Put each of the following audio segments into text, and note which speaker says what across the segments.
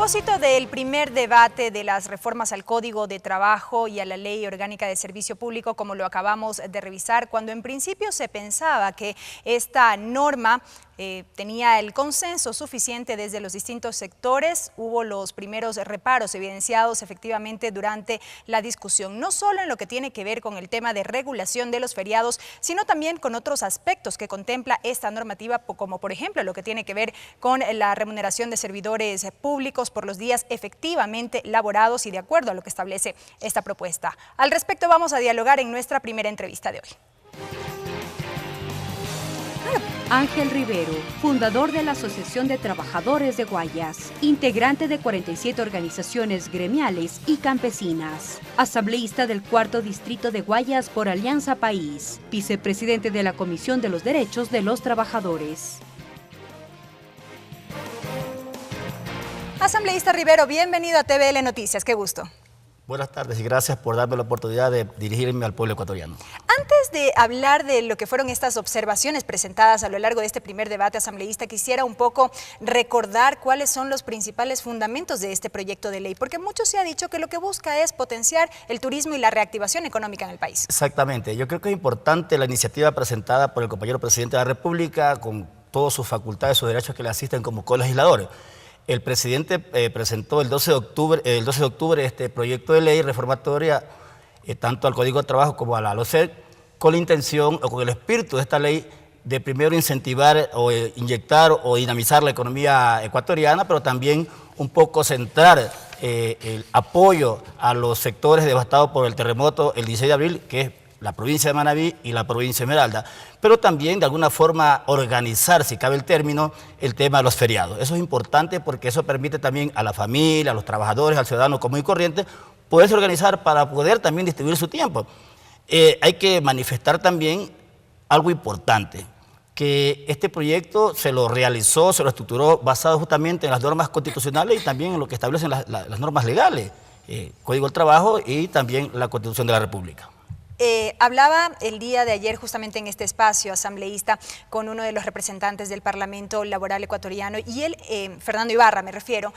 Speaker 1: propósito del primer debate de las reformas al Código de Trabajo y a la Ley Orgánica de Servicio Público, como lo acabamos de revisar, cuando en principio se pensaba que esta norma tenía el consenso suficiente desde los distintos sectores, hubo los primeros reparos evidenciados efectivamente durante la discusión, no solo en lo que tiene que ver con el tema de regulación de los feriados, sino también con otros aspectos que contempla esta normativa, como por ejemplo lo que tiene que ver con la remuneración de servidores públicos por los días efectivamente laborados y de acuerdo a lo que establece esta propuesta. Al respecto vamos a dialogar en nuestra primera entrevista de hoy.
Speaker 2: Ángel Rivero, fundador de la Asociación de Trabajadores de Guayas, integrante de 47 organizaciones gremiales y campesinas, asambleísta del 4º Distrito de Guayas por Alianza País, vicepresidente de la Comisión de los Derechos de los Trabajadores.
Speaker 1: Asambleísta Rivero, bienvenido a TVL Noticias, qué gusto.
Speaker 3: Buenas tardes y gracias por darme la oportunidad de dirigirme al pueblo ecuatoriano.
Speaker 1: Antes de hablar de lo que fueron estas observaciones presentadas a lo largo de este primer debate asambleísta, quisiera un poco recordar cuáles son los principales fundamentos de este proyecto de ley, porque mucho se ha dicho que lo que busca es potenciar el turismo y la reactivación económica en el país.
Speaker 3: Exactamente, yo creo que es importante la iniciativa presentada por el compañero presidente de la República con todas sus facultades, sus derechos que le asisten como colegisladores. El presidente presentó el 12 de octubre este proyecto de ley reformatoria tanto al Código de Trabajo como a la LOCEP con la intención o con el espíritu de esta ley de primero incentivar o inyectar o dinamizar la economía ecuatoriana, pero también un poco centrar el apoyo a los sectores devastados por el terremoto el 16 de abril, que es la provincia de Manabí y la provincia de Esmeralda, pero también de alguna forma organizar, si cabe el término, el tema de los feriados. Eso es importante porque eso permite también a la familia, a los trabajadores, al ciudadano común y corriente, poderse organizar para poder también distribuir su tiempo. Hay que manifestar también algo importante, que este proyecto se lo realizó, se lo estructuró basado justamente en las normas constitucionales y también en lo que establecen las normas legales, Código del Trabajo y también la Constitución de la República.
Speaker 1: Hablaba el día de ayer justamente en este espacio asambleísta con uno de los representantes del Parlamento Laboral Ecuatoriano y él, Fernando Ibarra me refiero,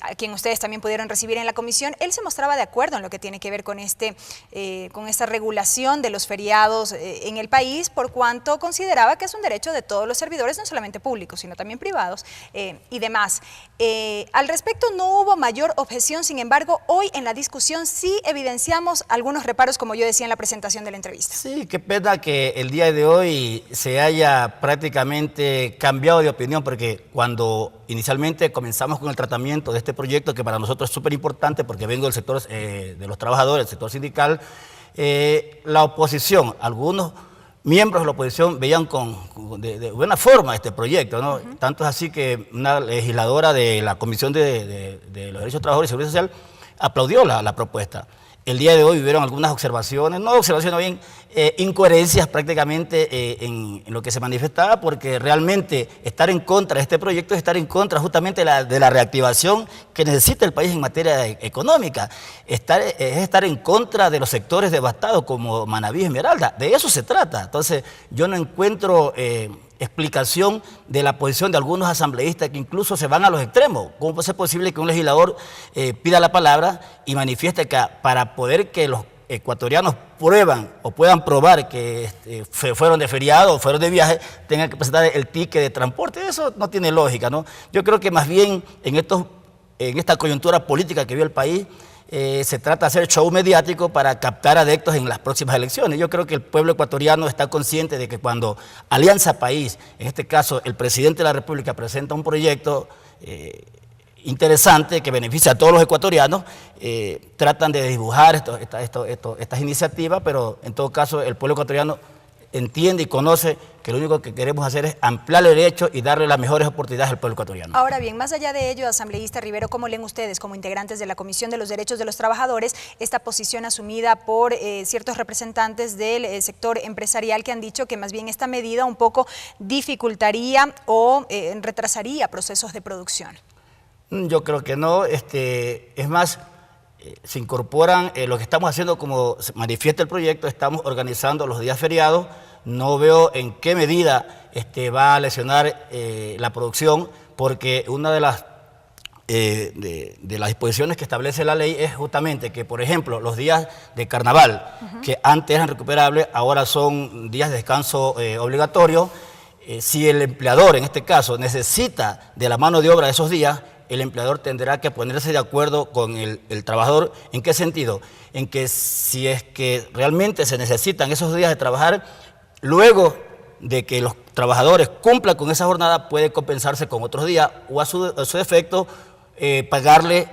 Speaker 1: a quien ustedes también pudieron recibir en la comisión. Él se mostraba de acuerdo en lo que tiene que ver con esta regulación de los feriados en el país, por cuanto consideraba que es un derecho de todos los servidores, no solamente públicos, sino también privados y demás. Al respecto no hubo mayor objeción, sin embargo, hoy en la discusión sí evidenciamos algunos reparos, como yo decía en la presentación de la entrevista.
Speaker 3: Sí, qué pena que el día de hoy se haya prácticamente cambiado de opinión, porque cuando inicialmente comenzamos con el tratamiento de este proyecto, que para nosotros es súper importante porque vengo del sector de los trabajadores, del sector sindical, la oposición, algunos miembros de la oposición veían de buena forma este proyecto, ¿no? Tanto es así que una legisladora de la Comisión de los Derechos de Trabajadores y Seguridad Social aplaudió la propuesta. El día de hoy hubieron algunas observaciones, no observaciones, bien incoherencias prácticamente en lo que se manifestaba, porque realmente estar en contra de este proyecto es estar en contra justamente de la reactivación que necesita el país en materia económica. Es estar en contra de los sectores devastados como Manabí y Esmeralda. De eso se trata. Entonces, yo no encuentro explicación de la posición de algunos asambleístas que incluso se van a los extremos. ¿Cómo puede ser posible que un legislador pida la palabra y manifieste que para poder que los ecuatorianos prueban o puedan probar que fueron de feriado o fueron de viaje, tengan que presentar el ticket de transporte? Eso no tiene lógica, ¿no? Yo creo que más bien en esta coyuntura política que vive el país, se trata de hacer show mediático para captar adeptos en las próximas elecciones. Yo creo que el pueblo ecuatoriano está consciente de que cuando Alianza País, en este caso el presidente de la República, presenta un proyecto interesante que beneficia a todos los ecuatorianos, tratan de dibujar estas iniciativas, pero en todo caso el pueblo ecuatoriano entiende y conoce que lo único que queremos hacer es ampliar el derecho y darle las mejores oportunidades al pueblo ecuatoriano.
Speaker 1: Ahora bien, más allá de ello, asambleísta Rivero, ¿cómo leen ustedes como integrantes de la Comisión de los Derechos de los Trabajadores esta posición asumida por ciertos representantes del sector empresarial que han dicho que más bien esta medida un poco dificultaría o retrasaría procesos de producción?
Speaker 3: Yo creo que no, es más, se incorporan lo que estamos haciendo, como manifiesta el proyecto, estamos organizando los días feriados. No veo en qué medida va a lesionar la producción, porque una de las de las disposiciones que establece la ley es justamente que, por ejemplo, los días de carnaval, que antes eran recuperables, ahora son días de descanso obligatorio. Si el empleador, en este caso, necesita de la mano de obra de esos días, el empleador tendrá que ponerse de acuerdo con el trabajador. ¿En qué sentido? En que si es que realmente se necesitan esos días de trabajar, luego de que los trabajadores cumplan con esa jornada, puede compensarse con otros días o a su defecto pagarle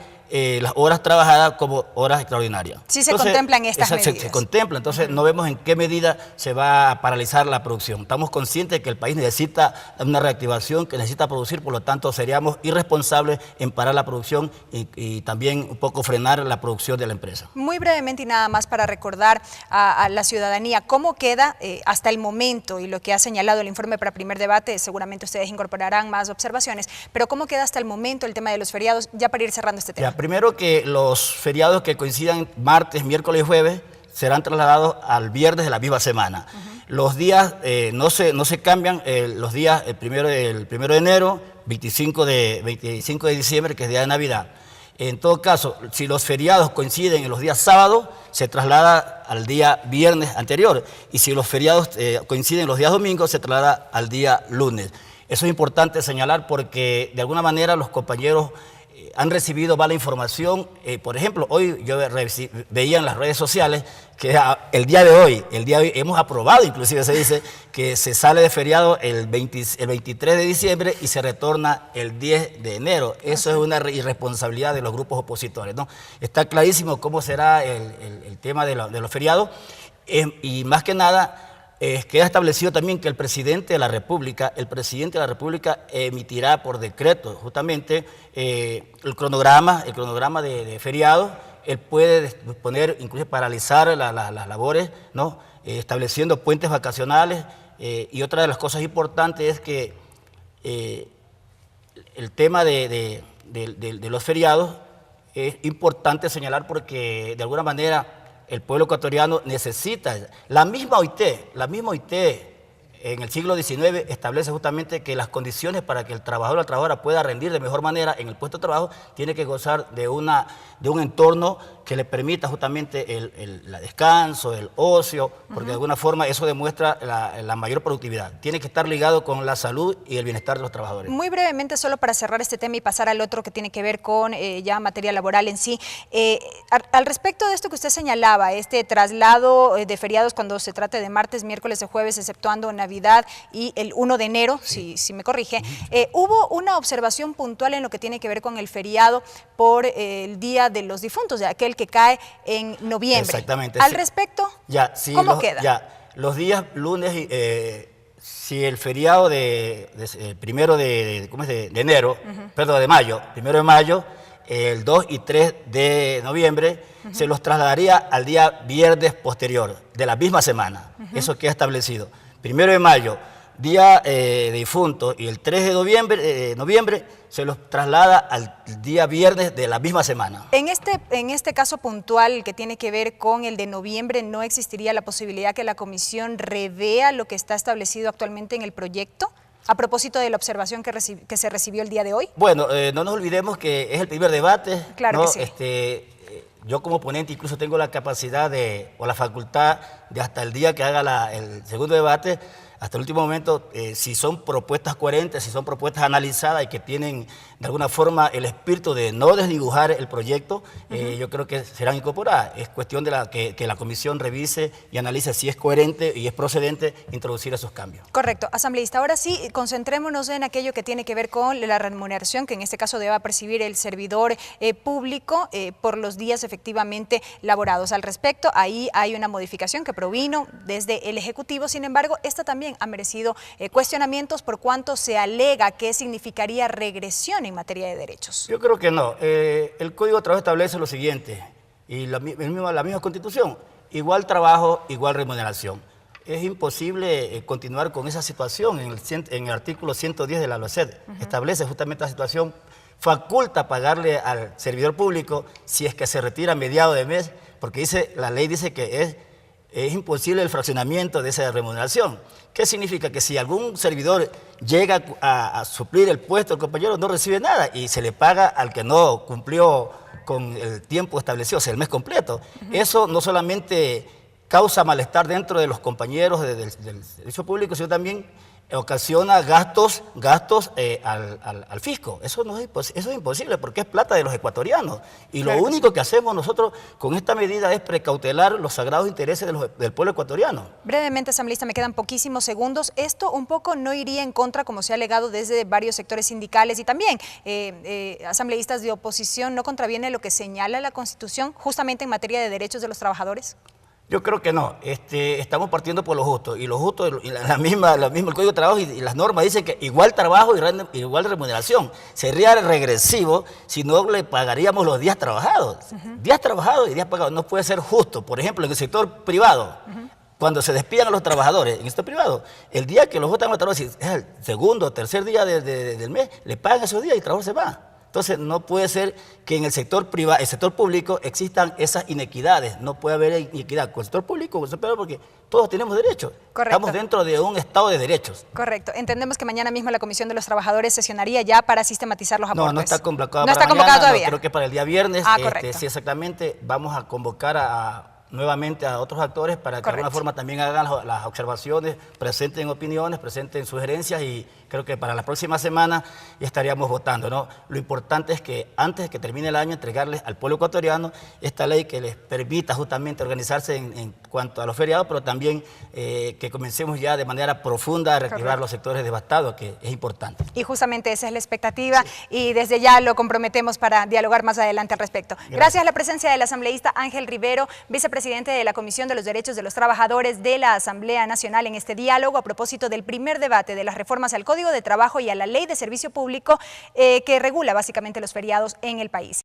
Speaker 3: las horas trabajadas como horas extraordinarias.
Speaker 1: Sí se contemplan estas medidas.
Speaker 3: Se contempla, entonces no vemos en qué medida se va a paralizar la producción. Estamos conscientes de que el país necesita una reactivación, que necesita producir, por lo tanto seríamos irresponsables en parar la producción y también un poco frenar la producción de la empresa.
Speaker 1: Muy brevemente y nada más para recordar a la ciudadanía cómo queda hasta el momento y lo que ha señalado el informe para primer debate, seguramente ustedes incorporarán más observaciones, pero cómo queda hasta el momento el tema de los feriados, ya para ir cerrando este tema.
Speaker 3: Primero que los feriados que coincidan martes, miércoles y jueves serán trasladados al viernes de la misma semana. Los días no se cambian, los días el primero de enero, 25 de diciembre, que es día de Navidad. En todo caso, si los feriados coinciden en los días sábados, se traslada al día viernes anterior. Y si los feriados coinciden en los días domingos, se traslada al día lunes. Eso es importante señalar porque de alguna manera los compañeros han recibido mala información. Por ejemplo, hoy yo veía en las redes sociales que el día de hoy hemos aprobado, inclusive se dice, que se sale de feriado el 23 de diciembre y se retorna el 10 de enero. Eso es una irresponsabilidad de los grupos opositores, ¿no? Está clarísimo cómo será el tema de los feriados y más que nada queda establecido también que el presidente de la República emitirá por decreto justamente el cronograma de feriados. Él puede disponer, incluso paralizar las labores, ¿no? Estableciendo puentes vacacionales. Y otra de las cosas importantes es que el tema de los feriados es importante señalar porque de alguna manera el pueblo ecuatoriano necesita. La misma OIT en el siglo XIX establece justamente que las condiciones para que el trabajador o la trabajadora pueda rendir de mejor manera en el puesto de trabajo tiene que gozar de un entorno que le permita justamente el descanso, el ocio, porque de alguna forma eso demuestra la mayor productividad. Tiene que estar ligado con la salud y el bienestar de los trabajadores.
Speaker 1: Muy brevemente, solo para cerrar este tema y pasar al otro que tiene que ver con ya materia laboral en sí. Al respecto de esto que usted señalaba, este traslado de feriados cuando se trate de martes, miércoles o jueves, exceptuando Navidad y el 1 de enero, si me corrige, hubo una observación puntual en lo que tiene que ver con el feriado por el Día de los Difuntos, de aquel que cae en noviembre.
Speaker 3: Exactamente.
Speaker 1: Al respecto, ¿cómo queda?
Speaker 3: Los días lunes, si el feriado primero de enero, perdón, de mayo, primero de mayo, el 2 y 3 de noviembre, se los trasladaría al día viernes posterior, de la misma semana. Eso queda establecido. Primero de mayo, día de difunto, y el 3 de noviembre se los traslada al día viernes de la misma semana.
Speaker 1: En este caso puntual que tiene que ver con el de noviembre, ¿no existiría la posibilidad que la comisión revea lo que está establecido actualmente en el proyecto? A propósito de la observación que se recibió el día de hoy.
Speaker 3: Bueno, no nos olvidemos que es el primer debate.
Speaker 1: Claro,
Speaker 3: ¿no?
Speaker 1: que sí.
Speaker 3: Yo como ponente incluso tengo la capacidad o la facultad de hasta el día que haga el segundo debate, hasta el último momento, si son propuestas coherentes, si son propuestas analizadas y que tienen de alguna forma el espíritu de no desdibujar el proyecto, yo creo que serán incorporadas. Es cuestión de que la comisión revise y analice si es coherente y es procedente introducir esos cambios.
Speaker 1: Correcto. Asambleísta, ahora sí, concentrémonos en aquello que tiene que ver con la remuneración, que en este caso deba percibir el servidor público por los días efectivamente laborados. Al respecto, ahí hay una modificación que provino desde el Ejecutivo, sin embargo, esta también ha merecido cuestionamientos por cuanto se alega que significaría regresión en materia de derechos.
Speaker 3: Yo creo que no. El Código de Trabajo establece lo siguiente, y la misma Constitución: igual trabajo, igual remuneración. Es imposible continuar con esa situación. En el artículo 110 de la LOCED establece justamente la situación, faculta pagarle al servidor público si es que se retira a mediados de mes, porque la ley dice que es es imposible el fraccionamiento de esa remuneración. ¿Qué significa? Que si algún servidor llega a suplir el puesto, el compañero no recibe nada y se le paga al que no cumplió con el tiempo establecido, o sea, el mes completo. Eso no solamente causa malestar dentro de los compañeros del servicio público, sino también ocasiona gastos al fisco. Eso es imposible porque es plata de los ecuatorianos. Y lo único que hacemos nosotros con esta medida es precautelar los sagrados intereses del pueblo ecuatoriano.
Speaker 1: Brevemente, asambleísta, me quedan poquísimos segundos. Esto un poco no iría en contra, como se ha alegado desde varios sectores sindicales y también asambleístas de oposición, ¿no contraviene lo que señala la Constitución justamente en materia de derechos de los trabajadores?
Speaker 3: Yo creo que no. Estamos partiendo por lo justo. Y lo justo, el Código de Trabajo y las normas dicen que igual trabajo y igual remuneración. Sería regresivo si no le pagaríamos los días trabajados. Días trabajados y días pagados. No puede ser justo. Por ejemplo, en el sector privado, cuando se despidan a los trabajadores en el sector privado, el día que los votan a los trabajadores, es el segundo o tercer día del mes, le pagan esos días y el trabajador se va. Entonces, no puede ser que en el sector privado, el sector público existan esas inequidades. No puede haber inequidad con el sector público, con el sector privado, porque todos tenemos derechos.
Speaker 1: Correcto.
Speaker 3: Estamos dentro de un Estado de derechos.
Speaker 1: Correcto. Entendemos que mañana mismo la Comisión de los Trabajadores sesionaría ya para sistematizar los aportes.
Speaker 3: No, no está convocada
Speaker 1: ¿No
Speaker 3: para
Speaker 1: está convocada
Speaker 3: mañana,
Speaker 1: todavía?
Speaker 3: No, creo que para el día viernes.
Speaker 1: Correcto.
Speaker 3: Sí, exactamente. Vamos a convocar nuevamente a otros actores para que de alguna forma también hagan las observaciones, presenten opiniones, presenten sugerencias y creo que para la próxima semana ya estaríamos votando, ¿no? Lo importante es que antes de que termine el año entregarles al pueblo ecuatoriano esta ley que les permita justamente organizarse en cuanto a los feriados, pero también que comencemos ya de manera profunda a reactivar los sectores devastados, que es importante.
Speaker 1: Y justamente esa es la expectativa y desde ya lo comprometemos para dialogar más adelante al respecto. Gracias a la presencia del asambleísta Ángel Rivero, vicepresidente de la Comisión de los Derechos de los Trabajadores de la Asamblea Nacional en este diálogo a propósito del primer debate de las reformas al Código de Trabajo y a la Ley de Servicio Público que regula básicamente los feriados en el país.